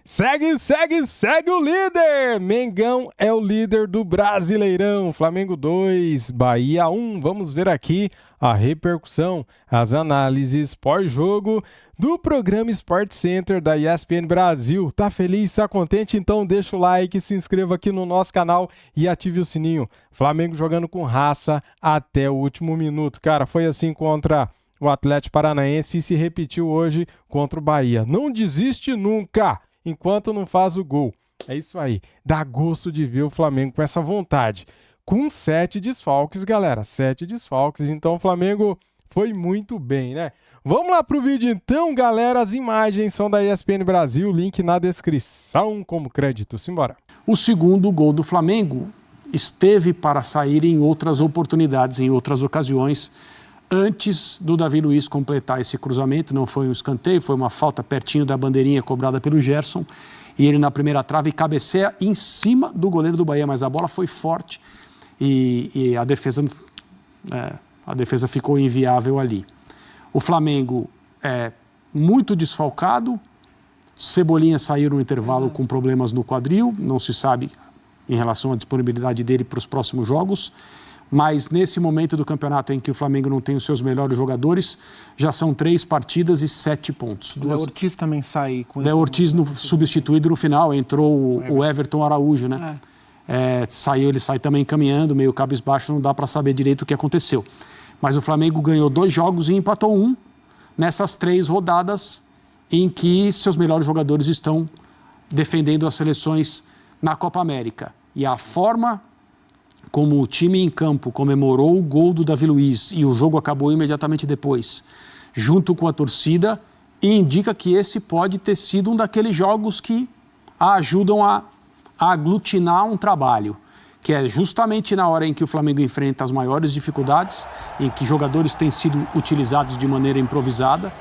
Segue o líder! Mengão é o líder do Brasileirão. Flamengo 2, Bahia 1. Vamos ver aqui a repercussão, as análises pós-jogo do programa Sport Center da ESPN Brasil. Tá feliz? Tá contente? Então deixa o like, se inscreva aqui no nosso canal e ative o sininho. Flamengo jogando com raça até o último minuto. Cara, foi assim contra o Atlético Paranaense e se repetiu hoje contra o Bahia. Não desiste nunca enquanto não faz o gol. É isso aí. Dá gosto de ver o Flamengo com essa vontade. Com 7 desfalques, galera. 7 desfalques. Então o Flamengo foi muito bem, né? Vamos lá pro vídeo então, galera. As imagens são da ESPN Brasil. Link na descrição como crédito. Simbora. O segundo gol do Flamengo esteve para sair em outras oportunidades, em outras ocasiões, antes do Davi Luiz completar esse cruzamento. Não foi um escanteio, foi uma falta pertinho da bandeirinha cobrada pelo Gerson. E ele na primeira trave cabeceia em cima do goleiro do Bahia, mas a bola foi forte e a defesa ficou inviável ali. O Flamengo é muito desfalcado. Cebolinha saiu no intervalo com problemas no quadril, não se sabe em relação à disponibilidade dele para os próximos jogos. Mas nesse momento do campeonato em que o Flamengo não tem os seus melhores jogadores, já são 3 partidas e 7 pontos. O Léo Ortiz também sai. Léo Ortiz substituído no final, entrou o Everton Araújo, né? Ele sai também caminhando, meio cabisbaixo, não dá para saber direito o que aconteceu. Mas o Flamengo ganhou 2 jogos e empatou 1 nessas 3 rodadas em que seus melhores jogadores estão defendendo as seleções na Copa América. E a forma como o time em campo comemorou o gol do Davi Luiz e o jogo acabou imediatamente depois, junto com a torcida, indica que esse pode ter sido um daqueles jogos que ajudam a aglutinar um trabalho, que é justamente na hora em que o Flamengo enfrenta as maiores dificuldades, em que jogadores têm sido utilizados de maneira improvisada,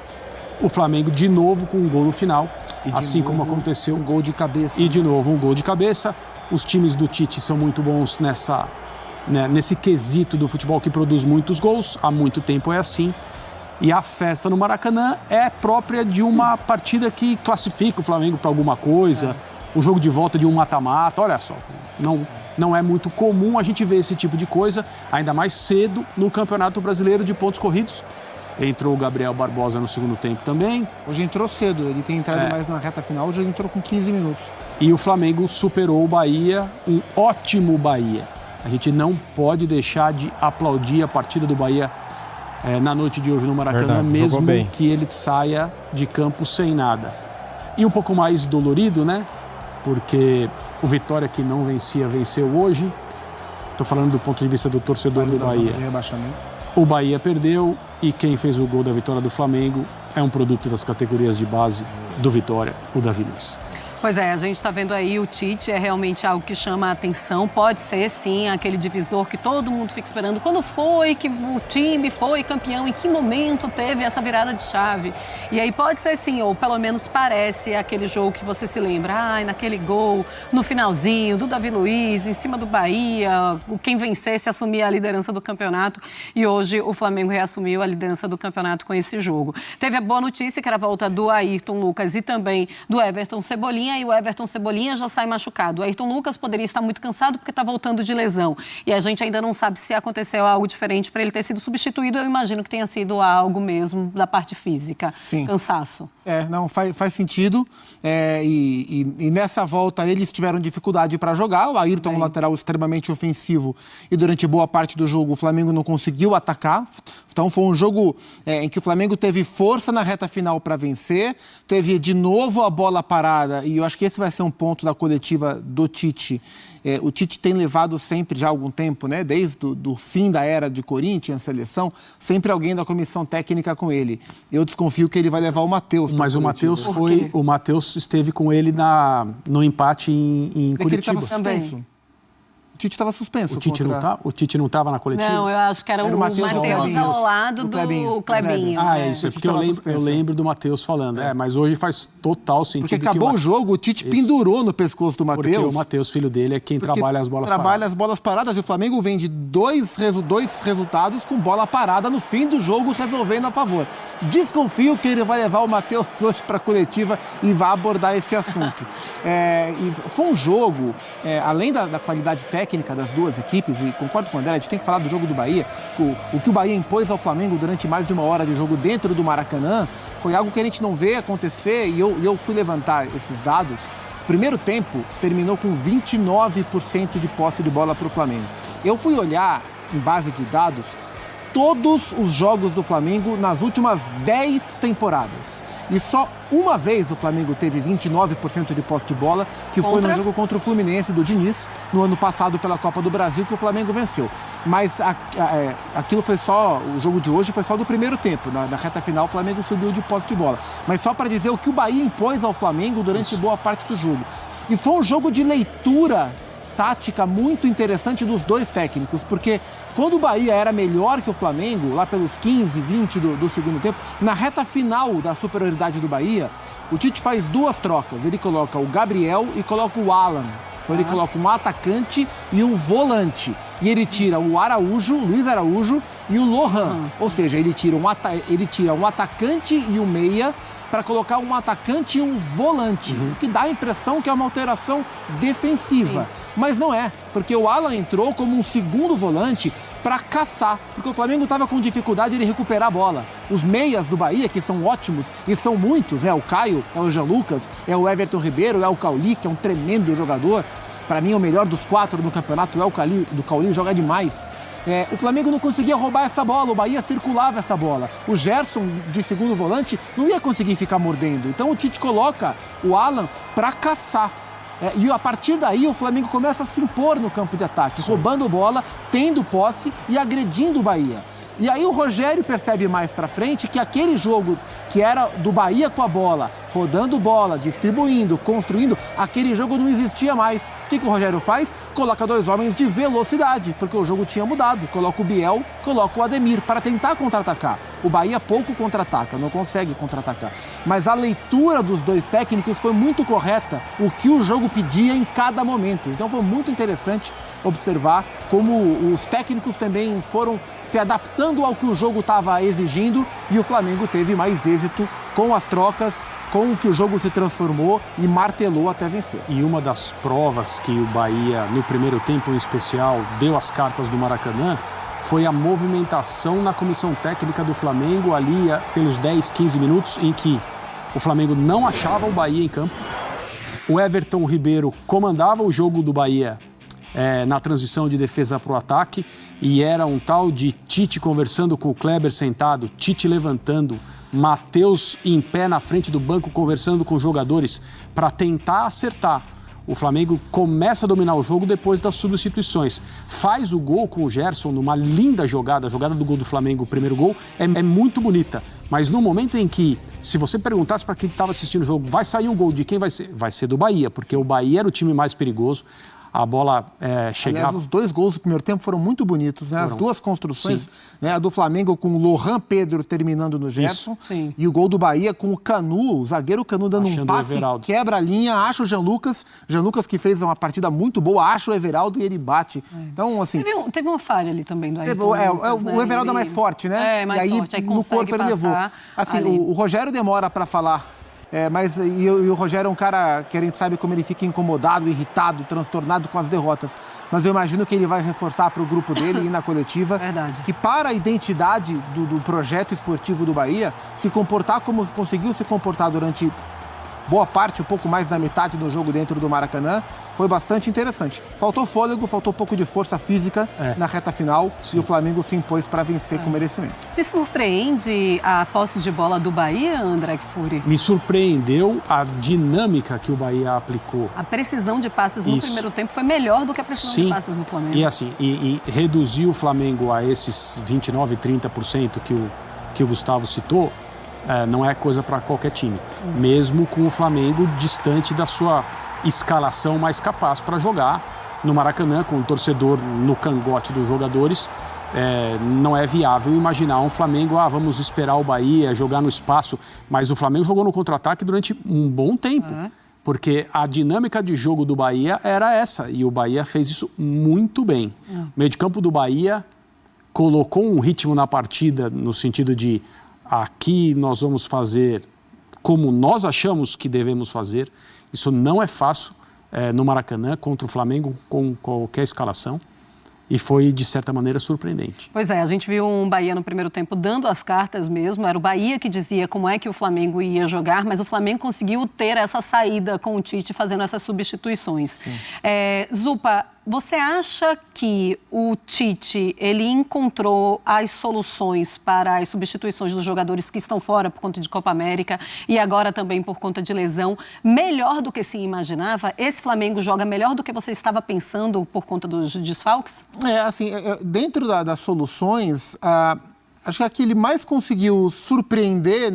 o Flamengo de novo com um gol no final, assim como aconteceu. Um gol de cabeça. E de novo um gol de cabeça. Os times do Tite são muito bons nesse quesito do futebol que produz muitos gols. Há muito tempo é assim. E a festa no Maracanã é própria de uma partida que classifica o Flamengo para alguma coisa. O jogo de volta de um mata-mata. Olha só, não é muito comum a gente ver esse tipo de coisa, ainda mais cedo no Campeonato Brasileiro de pontos corridos. Entrou o Gabriel Barbosa no segundo tempo também. Hoje entrou cedo, ele tem entrado mais na reta final, hoje ele entrou com 15 minutos. E o Flamengo superou o Bahia, um ótimo Bahia. A gente não pode deixar de aplaudir a partida do Bahia na noite de hoje no Maracanã, mesmo que ele saia de campo sem nada. E um pouco mais dolorido, né? Porque o Vitória, que não vencia, venceu hoje. Estou falando do ponto de vista do torcedor do Bahia. O Bahia perdeu e quem fez o gol da vitória do Flamengo é um produto das categorias de base do Vitória, o Davi Luiz. Pois é, a gente está vendo aí o Tite, é realmente algo que chama a atenção. Pode ser, sim, aquele divisor que todo mundo fica esperando. Quando foi que o time foi campeão? Em que momento teve essa virada de chave? E aí pode ser, sim, ou pelo menos parece aquele jogo que você se lembra. Naquele gol, no finalzinho, do Davi Luiz, em cima do Bahia. Quem vencesse assumia a liderança do campeonato. E hoje o Flamengo reassumiu a liderança do campeonato com esse jogo. Teve a boa notícia, que era a volta do Ayrton Lucas e também do Everton Cebolinha. E o Everton Cebolinha já sai machucado. O Ayrton Lucas poderia estar muito cansado porque está voltando de lesão. E a gente ainda não sabe se aconteceu algo diferente para ele ter sido substituído. Eu imagino que tenha sido algo mesmo da parte física. Sim. Cansaço. Não, faz sentido. E nessa volta eles tiveram dificuldade para jogar. O Ayrton, um lateral extremamente ofensivo. E durante boa parte do jogo o Flamengo não conseguiu atacar. Então foi um jogo em que o Flamengo teve força na reta final para vencer. Teve de novo a bola parada. E eu acho que esse vai ser um ponto da coletiva do Tite. O Tite tem levado sempre, já há algum tempo, né, desde o fim da era de Corinthians, seleção, sempre alguém da comissão técnica com ele. Eu desconfio que ele vai levar o Matheus. Mas o Matheus esteve com ele no empate em Curitiba. Ele estava suspenso. O Tite estava suspenso. O Tite não estava na coletiva? Não, eu acho que era o Matheus ao lado do Clebinho. É isso, porque eu lembro do Matheus falando. Mas hoje faz total sentido. Porque acabou o jogo, o Tite pendurou no pescoço do Matheus. Porque o Matheus, filho dele, é quem trabalha as bolas paradas. Trabalha as bolas paradas e o Flamengo vem de dois resultados com bola parada no fim do jogo, resolvendo a favor. Desconfio que ele vai levar o Matheus hoje para a coletiva e vai abordar esse assunto. E foi um jogo, além da qualidade técnica das duas equipes, e concordo com o André, a gente tem que falar do jogo do Bahia, o que o Bahia impôs ao Flamengo durante mais de uma hora de jogo dentro do Maracanã, foi algo que a gente não vê acontecer, e eu fui levantar esses dados. O primeiro tempo terminou com 29% de posse de bola para o Flamengo. Eu fui olhar, em base de dados, todos os jogos do Flamengo nas últimas 10 temporadas. E só uma vez o Flamengo teve 29% de posse de bola, que foi no jogo contra o Fluminense do Diniz, no ano passado pela Copa do Brasil, que o Flamengo venceu. Mas aquilo foi só, o jogo de hoje foi só do primeiro tempo. Na reta final o Flamengo subiu de posse de bola. Mas só para dizer o que o Bahia impôs ao Flamengo durante boa parte do jogo. E foi um jogo de leitura tática muito interessante dos dois técnicos, porque quando o Bahia era melhor que o Flamengo, lá pelos 15, 20 do segundo tempo, na reta final da superioridade do Bahia, o Tite faz duas trocas. Ele coloca o Gabriel e coloca o Alan. Então ele coloca um atacante e um volante. E ele tira o Araújo, o Luiz Araújo e o Lohan. Ou seja, ele tira um atacante e um meia para colocar um atacante e um volante, o que dá a impressão que é uma alteração defensiva. Sim. Mas não é, porque o Alan entrou como um segundo volante para caçar, porque o Flamengo estava com dificuldade de recuperar a bola. Os meias do Bahia, que são ótimos, e são muitos, o Caio, é o Jean Lucas, é o Everton Ribeiro, é o Cauli, que é um tremendo jogador. Para mim, o melhor dos 4 no campeonato é o Cauli, joga demais. O Flamengo não conseguia roubar essa bola, o Bahia circulava essa bola. O Gerson, de segundo volante, não ia conseguir ficar mordendo. Então o Tite coloca o Alan para caçar. E a partir daí o Flamengo começa a se impor no campo de ataque, roubando bola, tendo posse e agredindo o Bahia. E aí o Rogério percebe mais pra frente que aquele jogo que era do Bahia com a bola, rodando bola, distribuindo, construindo, aquele jogo não existia mais. O que o Rogério faz? Coloca 2 homens de velocidade, porque o jogo tinha mudado. Coloca o Biel, coloca o Ademir para tentar contra-atacar. O Bahia pouco contra-ataca, não consegue contra-atacar. Mas a leitura dos dois técnicos foi muito correta, o que o jogo pedia em cada momento. Então foi muito interessante observar como os técnicos também foram se adaptando ao que o jogo estava exigindo e o Flamengo teve mais êxito com as trocas, com o que o jogo se transformou e martelou até vencer. E uma das provas que o Bahia, no primeiro tempo em especial, deu as cartas do Maracanã foi a movimentação na comissão técnica do Flamengo ali pelos 10, 15 minutos em que o Flamengo não achava o Bahia em campo. O Everton Ribeiro comandava o jogo do Bahia na transição de defesa para o ataque e era um tal de Tite conversando com o Kleber sentado, Tite levantando, Matheus em pé na frente do banco conversando com os jogadores para tentar acertar. O Flamengo começa a dominar o jogo depois das substituições. Faz o gol com o Gerson numa linda jogada. A jogada do gol do Flamengo, o primeiro gol, é muito bonita. Mas no momento em que, se você perguntasse para quem estava assistindo o jogo, vai sair um gol de quem vai ser? Vai ser do Bahia, porque o Bahia era o time mais perigoso. A bola chegava... Aliás, os 2 gols do primeiro tempo foram muito bonitos, né? As duas construções, né? A do Flamengo com o Lohan Pedro terminando no Gerson e o gol do Bahia com o Canu, o zagueiro Canu dando um passe, quebra a linha, acha o Jean Lucas que fez uma partida muito boa, acha o Everaldo e ele bate. Então, assim... Teve uma falha ali também do Ayrton Lucas, né? O Everaldo é mais forte, né? Mais e aí, forte, aí no corpo ele levou. Assim, o Rogério demora para falar... Mas o Rogério é um cara que a gente sabe como ele fica incomodado, irritado, transtornado com as derrotas. Mas eu imagino que ele vai reforçar para o grupo dele e na coletiva que para a identidade do projeto esportivo do Bahia, se comportar como conseguiu se comportar durante boa parte, um pouco mais da metade do jogo dentro do Maracanã, foi bastante interessante. Faltou fôlego, faltou um pouco de força física na reta final e o Flamengo se impôs para vencer com merecimento. Te surpreende a posse de bola do Bahia, André Kfouri? Me surpreendeu a dinâmica que o Bahia aplicou. A precisão de passes no primeiro tempo foi melhor do que a precisão de passes do Flamengo. E assim, e reduzir o Flamengo a esses 29%, 30% que o Gustavo citou, não é coisa para qualquer time, mesmo com o Flamengo distante da sua escalação mais capaz para jogar no Maracanã, com o torcedor no cangote dos jogadores, não é viável imaginar um Flamengo, vamos esperar o Bahia, jogar no espaço. Mas o Flamengo jogou no contra-ataque durante um bom tempo. Porque a dinâmica de jogo do Bahia era essa. E o Bahia fez isso muito bem. O meio de campo do Bahia colocou um ritmo na partida no sentido de aqui nós vamos fazer como nós achamos que devemos fazer. Isso não é fácil no Maracanã contra o Flamengo com qualquer escalação. E foi, de certa maneira, surpreendente. Pois é, a gente viu um Bahia no primeiro tempo dando as cartas mesmo. Era o Bahia que dizia como é que o Flamengo ia jogar, mas o Flamengo conseguiu ter essa saída com o Tite fazendo essas substituições. Zupa, você acha que o Tite, ele encontrou as soluções para as substituições dos jogadores que estão fora por conta de Copa América e agora também por conta de lesão, melhor do que se imaginava? Esse Flamengo joga melhor do que você estava pensando por conta dos desfalques? Dentro das soluções, acho que a que ele mais conseguiu surpreender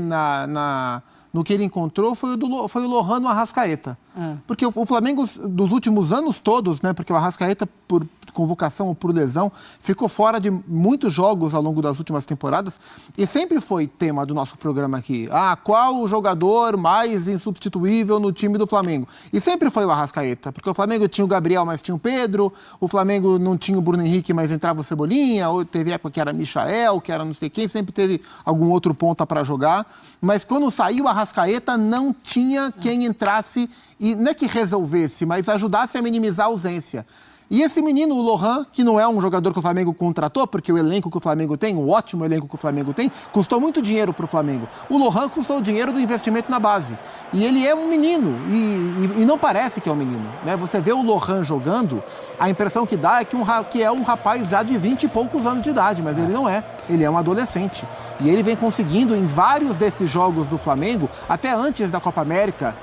no que ele encontrou foi o Lohan no Arrascaeta. Porque o Flamengo, dos últimos anos todos, né, porque o Arrascaeta, por convocação ou por lesão, ficou fora de muitos jogos ao longo das últimas temporadas e sempre foi tema do nosso programa aqui. Qual o jogador mais insubstituível no time do Flamengo? E sempre foi o Arrascaeta, porque o Flamengo tinha o Gabriel, mas tinha o Pedro, o Flamengo não tinha o Bruno Henrique, mas entrava o Cebolinha, ou teve época que era Michael, que era não sei quem, sempre teve algum outro ponta para jogar, mas quando saiu o Arrascaeta não tinha quem entrasse e não é que resolvesse, mas ajudasse a minimizar a ausência. E esse menino, o Lohan, que não é um jogador que o Flamengo contratou, porque o elenco que o Flamengo tem, o ótimo elenco que o Flamengo tem, custou muito dinheiro para o Flamengo. O Lohan custou o dinheiro do investimento na base. E ele é um menino, e não parece que é um menino, né? Você vê o Lohan jogando, a impressão que dá é que é um rapaz já de 20 e poucos anos de idade, mas ele não é. Ele é um adolescente. E ele vem conseguindo, em vários desses jogos do Flamengo, até antes da Copa América,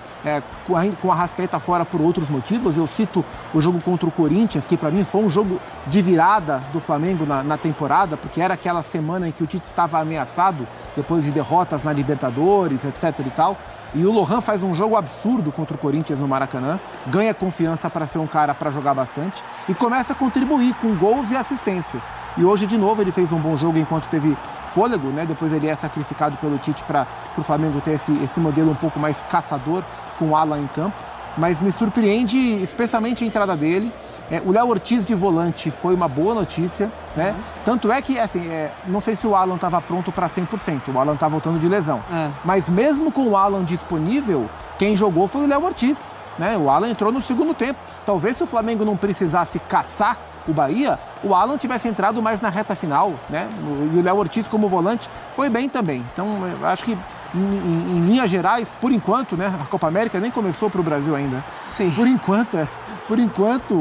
com a Arrascaeta fora por outros motivos, eu cito o jogo contra o Corinthians, que para mim foi um jogo de virada do Flamengo na temporada, porque era aquela semana em que o Tite estava ameaçado, depois de derrotas na Libertadores, etc e tal. E o Lohan faz um jogo absurdo contra o Corinthians no Maracanã, ganha confiança para ser um cara para jogar bastante e começa a contribuir com gols e assistências. E hoje, de novo, ele fez um bom jogo enquanto teve fôlego, né? Depois ele é sacrificado pelo Tite para o Flamengo ter esse modelo um pouco mais caçador com o Alan em campo. Mas me surpreende especialmente a entrada dele. O Léo Ortiz de volante foi uma boa notícia, né? Tanto é que, não sei se o Alan estava pronto para 100%, o Alan está voltando de lesão. Mas mesmo com o Alan disponível, quem jogou foi o Léo Ortiz, né? O Alan entrou no segundo tempo. Talvez se o Flamengo não precisasse caçar o Bahia, o Alan tivesse entrado mais na reta final, né? E o Léo Ortiz como volante foi bem também. Então, eu acho que em linhas gerais, por enquanto, né? A Copa América nem começou para o Brasil ainda. Sim. Por enquanto,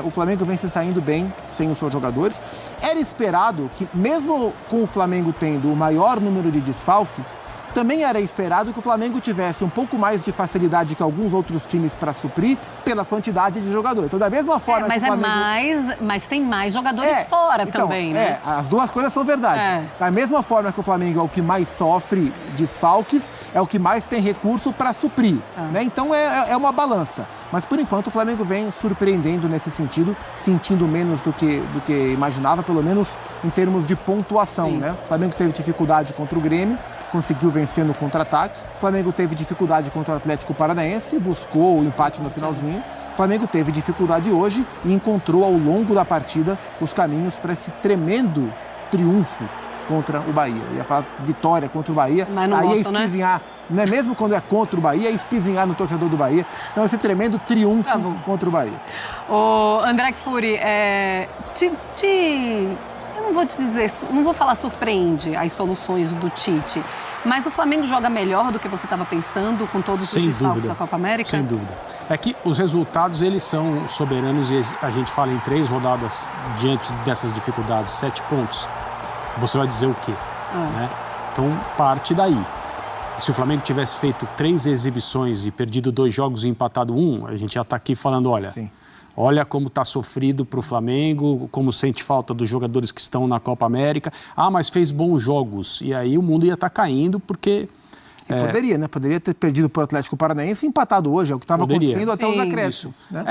o Flamengo vem se saindo bem sem os seus jogadores. Era esperado que, mesmo com o Flamengo tendo o maior número de desfalques, também era esperado que o Flamengo tivesse um pouco mais de facilidade que alguns outros times para suprir pela quantidade de jogadores. Então, da mesma forma mas que o Flamengo... mas tem mais jogadores fora também, né? As duas coisas são verdade. Da mesma forma que o Flamengo é o que mais sofre desfalques, é o que mais tem recurso para suprir. Né? Então, é uma balança. Mas, por enquanto, o Flamengo vem surpreendendo nesse sentido, sentindo menos do que imaginava, pelo menos em termos de pontuação. Né? O Flamengo teve dificuldade contra o Grêmio, conseguiu vencer no contra-ataque. O Flamengo teve dificuldade contra o Atlético Paranaense, buscou o empate no finalzinho. O Flamengo teve dificuldade hoje e encontrou ao longo da partida os caminhos para esse tremendo triunfo contra o Bahia. Eu ia falar vitória contra o Bahia, mas não aí gosto, é espizinhar, né? Mesmo quando é contra o Bahia, é espizinhar no torcedor do Bahia. Então esse tremendo triunfo contra o Bahia. Ô, André Kfouri, eu não vou te dizer, não vou falar surpreende as soluções do Tite, mas o Flamengo joga melhor do que você estava pensando com todos os desfalques da Copa América? Sem dúvida. É que os resultados, eles são soberanos e a gente fala em 3 rodadas diante dessas dificuldades, 7 pontos. Você vai dizer o quê? Né? Então, parte daí. Se o Flamengo tivesse feito 3 exibições e perdido 2 jogos e empatado 1, a gente já está aqui falando, olha... Sim. Olha como está sofrido para o Flamengo, como sente falta dos jogadores que estão na Copa América. Mas fez bons jogos. E aí o mundo ia estar caindo porque... Poderia, né? Poderia ter perdido para o Atlético Paranaense e empatado hoje. É o que estava acontecendo até os acréscimos. Né?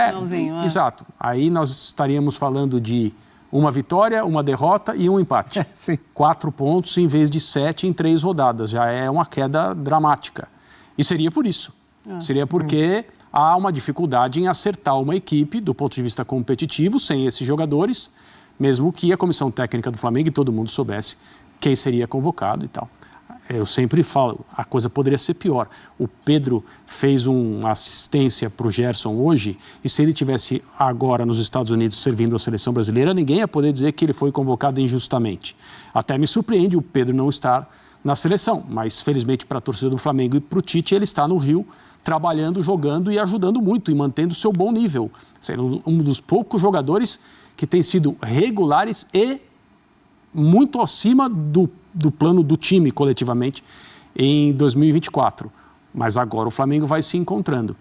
Exato. Aí nós estaríamos falando de Uma vitória, uma derrota e um empate. 4 pontos em vez de 7 em 3 rodadas. Já é uma queda dramática. E seria por isso. Seria porque há uma dificuldade em acertar uma equipe do ponto de vista competitivo sem esses jogadores, mesmo que a comissão técnica do Flamengo e todo mundo soubesse quem seria convocado e tal. Eu sempre falo, a coisa poderia ser pior. O Pedro fez uma assistência para o Gerson hoje, e se ele tivesse agora nos Estados Unidos servindo a seleção brasileira, ninguém ia poder dizer que ele foi convocado injustamente. Até me surpreende o Pedro não estar na seleção, mas felizmente para a torcida do Flamengo e para o Tite, ele está no Rio, trabalhando, jogando e ajudando muito e mantendo o seu bom nível. Sendo um dos poucos jogadores que tem sido regulares e muito acima do plano do time coletivamente em 2024. Mas agora o Flamengo vai se encontrando.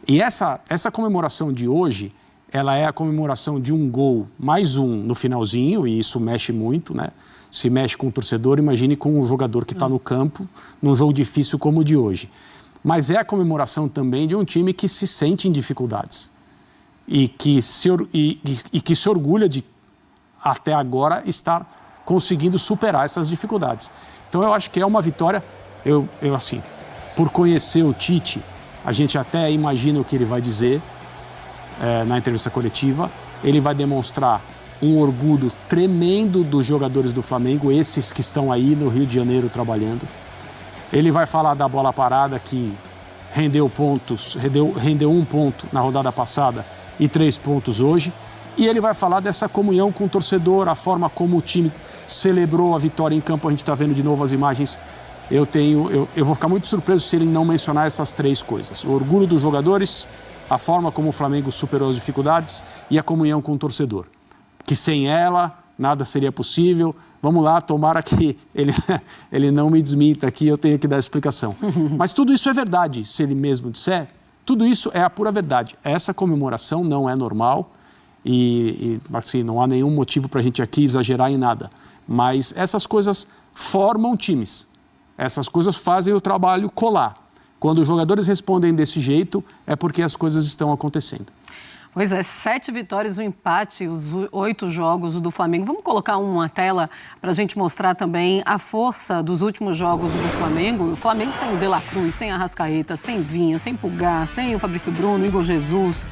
E essa comemoração de hoje, ela é a comemoração de um gol, mais um no finalzinho, e isso mexe muito, né? Se mexe com o torcedor, imagine com o jogador que está no campo, num jogo difícil como o de hoje. Mas é a comemoração também de um time que se sente em dificuldades e que se orgulha de, até agora, estar conseguindo superar essas dificuldades. Então eu acho que é uma vitória, eu assim, por conhecer o Tite, a gente até imagina o que ele vai dizer na entrevista coletiva. Ele vai demonstrar um orgulho tremendo dos jogadores do Flamengo, esses que estão aí no Rio de Janeiro trabalhando. Ele vai falar da bola parada que rendeu pontos, rendeu 1 ponto na rodada passada e 3 pontos hoje. E ele vai falar dessa comunhão com o torcedor, a forma como o time celebrou a vitória em campo. A gente está vendo de novo as imagens. Eu vou ficar muito surpreso se ele não mencionar essas 3 coisas. O orgulho dos jogadores, a forma como o Flamengo superou as dificuldades e a comunhão com o torcedor. Que sem ela, nada seria possível. Vamos lá, tomara que ele não me desminta aqui, eu tenho que dar a explicação. Mas tudo isso é verdade, se ele mesmo disser. Tudo isso é a pura verdade. Essa comemoração não é normal. E assim, não há nenhum motivo para a gente aqui exagerar em nada. Mas essas coisas formam times. Essas coisas fazem o trabalho colar. Quando os jogadores respondem desse jeito, é porque as coisas estão acontecendo. Pois é, 7 vitórias, um empate, os 8 jogos do Flamengo. Vamos colocar uma tela para a gente mostrar também a força dos últimos jogos do Flamengo. O Flamengo sem o De La Cruz, sem Arrascaeta, sem Vinha, sem Pulgar, sem o Fabrício Bruno, Igor Jesus,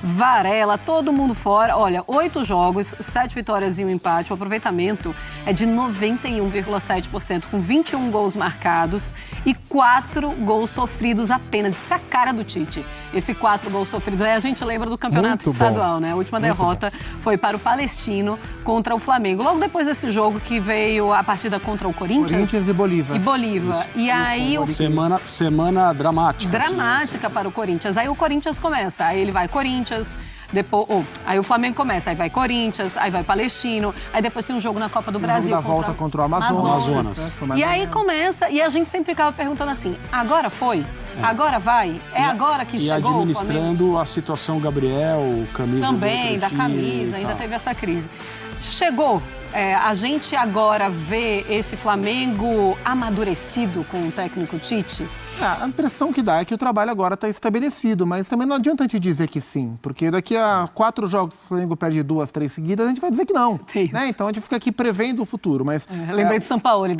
Varela, todo mundo fora. Olha, 8 jogos, 7 vitórias e um empate. O aproveitamento é de 91,7%, com 21 gols marcados e 4 gols sofridos apenas. Isso é a cara do Tite. Esse 4 gols sofridos. Aí a gente lembra do campeonato estadual, né? A última derrota foi para o Palestino contra o Flamengo. Logo depois desse jogo que veio a partida contra o Corinthians. Corinthians e Bolívar. E aí Semana dramática. Dramática para o Corinthians. Aí o Corinthians começa. Aí ele vai Corinthians. Depois, aí o Flamengo começa, aí vai Corinthians, aí vai Palestino, aí depois tem um jogo na Copa do Brasil. Da volta contra o Amazonas. E aí começa, e a gente sempre ficava perguntando assim, agora foi? Agora vai? Agora que chegou o Flamengo? E administrando a situação Gabriel, camisa também, da camisa, ainda teve essa crise. Chegou. A gente agora vê esse Flamengo amadurecido com o técnico Tite? A impressão que dá é que o trabalho agora está estabelecido, mas também não adianta a gente dizer que sim, porque daqui a 4 jogos o Flamengo perde 2, 3 seguidas, a gente vai dizer que não. Né? Então a gente fica aqui prevendo o futuro. Mas, lembrei do Sampaoli,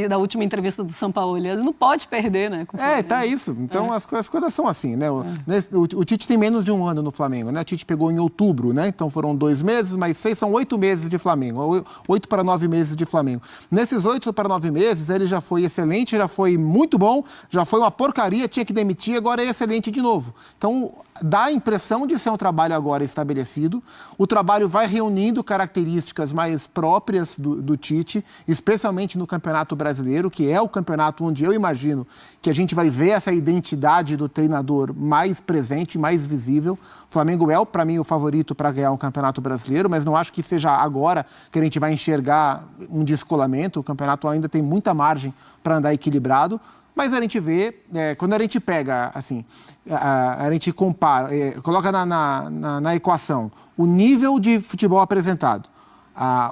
da última entrevista do Sampaoli. Não pode perder, né? Tá isso. Então as coisas são assim, né? O Tite tem menos de 1 ano no Flamengo, né? O Tite pegou em outubro, né? Então foram 2 meses, mais 6 são 8 meses de Flamengo. 8 para 9 meses de Flamengo. Nesses 8 para 9 meses, ele já foi excelente, já foi muito bom, já foi uma porcaria, tinha que demitir, agora é excelente de novo. Então, dá a impressão de ser um trabalho agora estabelecido. O trabalho vai reunindo características mais próprias do Tite, especialmente no Campeonato Brasileiro, que é o campeonato onde eu imagino que a gente vai ver essa identidade do treinador mais presente, mais visível. O Flamengo é, para mim, o favorito para ganhar o Campeonato Brasileiro, mas não acho que seja agora que a gente vai enxergar um descolamento. O campeonato ainda tem muita margem para andar equilibrado. Mas a gente vê, quando a gente pega, assim, a gente compara, coloca na equação o nível de futebol apresentado,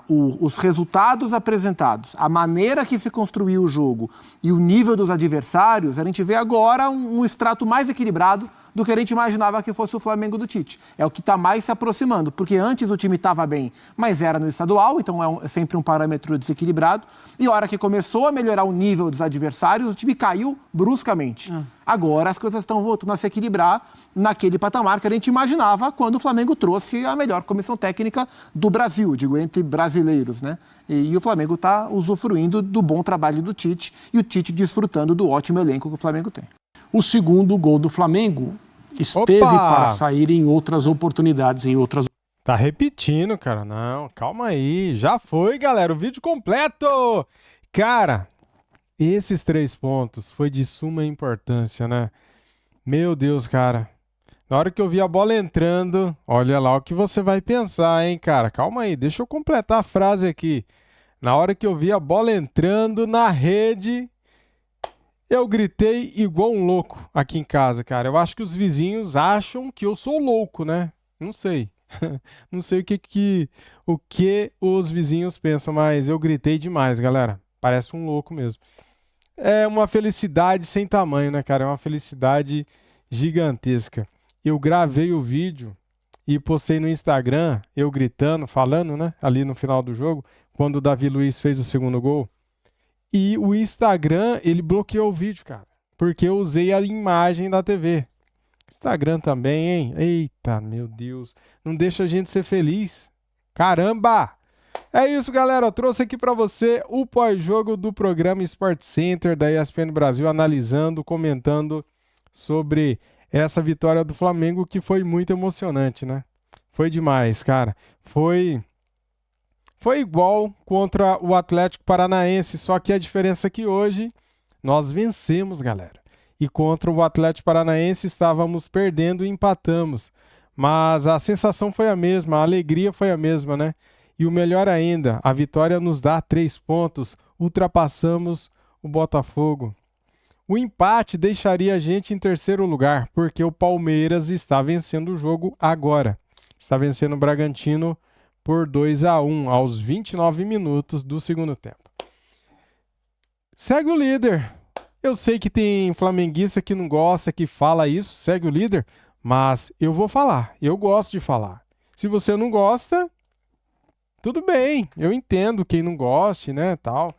os resultados apresentados, a maneira que se construiu o jogo e o nível dos adversários, a gente vê agora um extrato mais equilibrado do que a gente imaginava que fosse o Flamengo do Tite. É o que está mais se aproximando, porque antes o time estava bem, mas era no estadual, então é sempre um parâmetro desequilibrado. E a hora que começou a melhorar o nível dos adversários, o time caiu bruscamente. Agora as coisas estão voltando a se equilibrar naquele patamar que a gente imaginava quando o Flamengo trouxe a melhor comissão técnica do Brasil, digo, entre brasileiros, né? E o Flamengo está usufruindo do bom trabalho do Tite e o Tite desfrutando do ótimo elenco que o Flamengo tem. O segundo gol do Flamengo esteve para sair em outras oportunidades, em outras... Tá repetindo, cara. Não, calma aí. Já foi, galera. O vídeo completo. Cara, esses 3 pontos foi de suma importância, né? Meu Deus, cara. Na hora que eu vi a bola entrando, olha lá o que você vai pensar, hein, cara. Calma aí, deixa eu completar a frase aqui. Na hora que eu vi a bola entrando na rede, eu gritei igual um louco aqui em casa, cara. Eu acho que os vizinhos acham que eu sou louco, né? Não sei. Não sei o que os vizinhos pensam, mas eu gritei demais, galera. Parece um louco mesmo. É uma felicidade sem tamanho, né, cara? É uma felicidade gigantesca. Eu gravei o vídeo e postei no Instagram, eu gritando, falando, né? Ali no final do jogo, quando o Davi Luiz fez o segundo gol. E o Instagram, ele bloqueou o vídeo, cara. Porque eu usei a imagem da TV. Instagram também, hein? Eita, meu Deus. Não deixa a gente ser feliz. Caramba! É isso, galera. Eu trouxe aqui para você o pós-jogo do programa Sport Center da ESPN Brasil, analisando, comentando sobre essa vitória do Flamengo, que foi muito emocionante, né? Foi demais, cara. Foi igual contra o Atlético Paranaense, só que a diferença é que hoje nós vencemos, galera. E contra o Atlético Paranaense estávamos perdendo e empatamos. Mas a sensação foi a mesma, a alegria foi a mesma, né? E o melhor ainda, a vitória nos dá 3 pontos, ultrapassamos o Botafogo. O empate deixaria a gente em terceiro lugar, porque o Palmeiras está vencendo o jogo agora. Está vencendo o Bragantino por 2-1 aos 29 minutos do segundo tempo. Segue o líder. Eu sei que tem flamenguista que não gosta, que fala isso, segue o líder, mas eu vou falar, eu gosto de falar. Se você não gosta, tudo bem, eu entendo quem não goste, né, tal.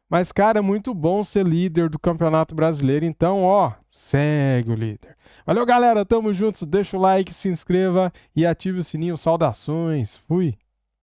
Mas, cara, é muito bom ser líder do Campeonato Brasileiro. Então, ó, segue o líder. Valeu, galera. Tamo juntos. Deixa o like, se inscreva e ative o sininho. Saudações. Fui.